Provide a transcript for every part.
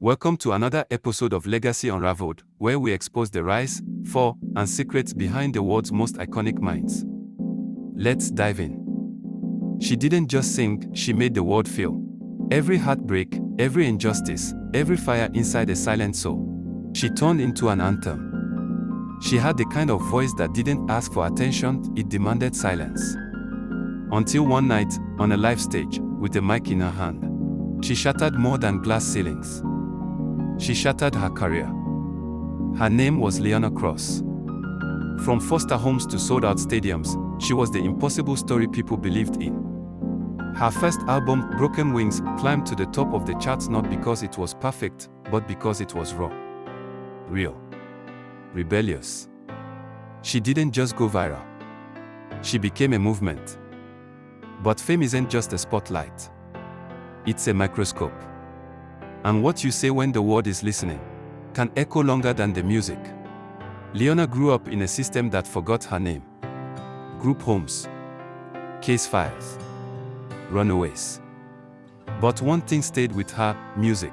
Welcome to another episode of Legacy Unraveled, where we expose the rise, fall, and secrets behind the world's most iconic minds. Let's dive in. She didn't just sing, she made the world feel. Every heartbreak, every injustice, every fire inside a silent soul, she turned into an anthem. She had the kind of voice that didn't ask for attention, it demanded silence. Until one night, on a live stage, with a mic in her hand, she shattered more than glass ceilings. She shattered her career. Her name was Leona Cross. From foster homes to sold-out stadiums, she was the impossible story people believed in. Her first album, Broken Wings, climbed to the top of the charts not because it was perfect, but because it was raw, real, rebellious. She didn't just go viral. She became a movement. But fame isn't just a spotlight. It's a microscope. And what you say when the world is listening can echo longer than the music. Leona grew up in a system that forgot her name. Group homes, case files, runaways. But one thing stayed with her: music.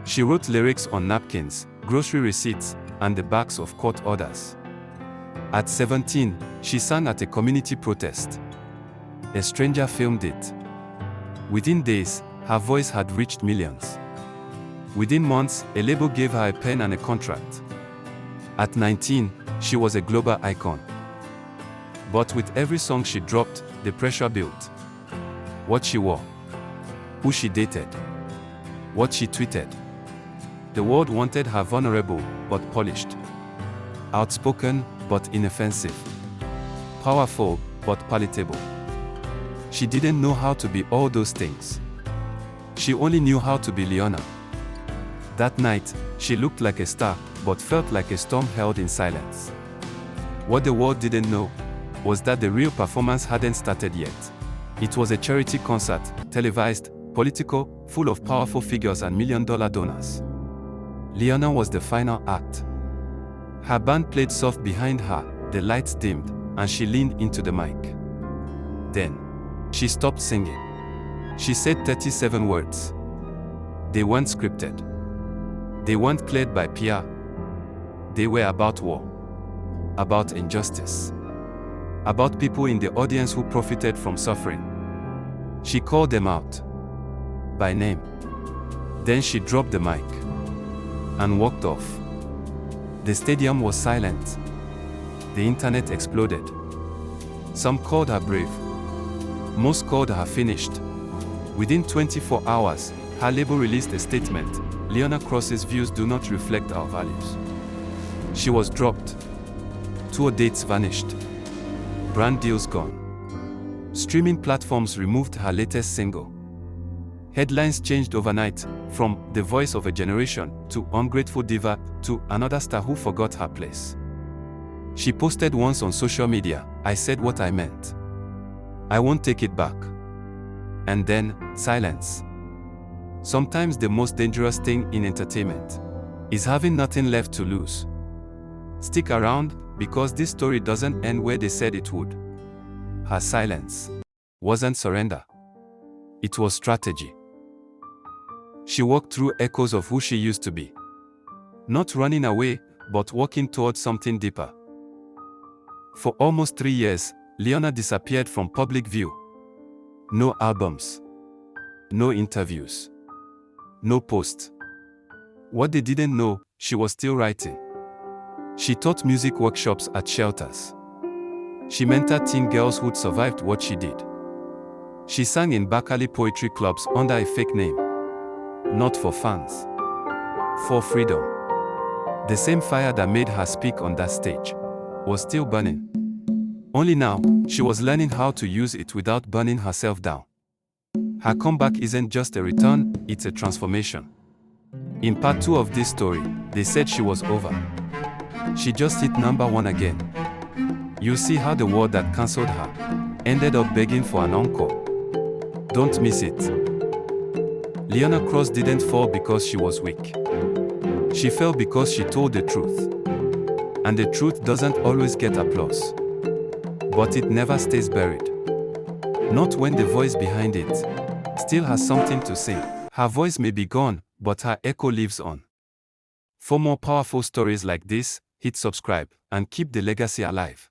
She wrote lyrics on napkins, grocery receipts, and the backs of court orders. At 17, she sang at a community protest. A stranger filmed it. Within days, her voice had reached millions. Within months, a label gave her a pen and a contract. At 19, she was a global icon. But with every song she dropped, the pressure built. What she wore, who she dated, what she tweeted. The world wanted her vulnerable, but polished. Outspoken, but inoffensive. Powerful, but palatable. She didn't know how to be all those things. She only knew how to be Leona. That night, she looked like a star, but felt like a storm held in silence. What the world didn't know was that the real performance hadn't started yet. It was a charity concert, televised, political, full of powerful figures and million-dollar donors. Leona was the final act. Her band played soft behind her, the lights dimmed, and she leaned into the mic. Then, she stopped singing. She said 37 words. They weren't scripted. They weren't cleared by PR. They were about war. About injustice. About people in the audience who profited from suffering. She called them out. By name. Then she dropped the mic. And walked off. The stadium was silent. The internet exploded. Some called her brave. Most called her finished. Within 24 hours, her label released a statement: Leona Cross's views do not reflect our values. She was dropped. Tour dates vanished. Brand deals gone. Streaming platforms removed her latest single. Headlines changed overnight, from the voice of a generation to ungrateful diva to another star who forgot her place. She posted once on social media, "I said what I meant. I won't take it back." And then, silence. Sometimes the most dangerous thing in entertainment is having nothing left to lose. Stick around, because this story doesn't end where they said it would. Her silence wasn't surrender. It was strategy. She walked through echoes of who she used to be. Not running away, but walking towards something deeper. For almost 3 years, Leona disappeared from public view. No albums. No interviews. No posts. What they didn't know, she was still writing. She taught music workshops at shelters. She mentored teen girls who'd survived what she did. She sang in Berkeley poetry clubs under a fake name. Not for fans. For freedom. The same fire that made her speak on that stage was still burning. Only now, she was learning how to use it without burning herself down. Her comeback isn't just a return, it's a transformation. In part 2 of this story, they said she was over. She just hit #1 again. You'll see how the world that cancelled her ended up begging for an encore. Don't miss it. Leona Cross didn't fall because she was weak. She fell because she told the truth. And the truth doesn't always get applause. But it never stays buried. Not when the voice behind it still has something to say. Her voice may be gone, but her echo lives on. For more powerful stories like this, hit subscribe and keep the legacy alive.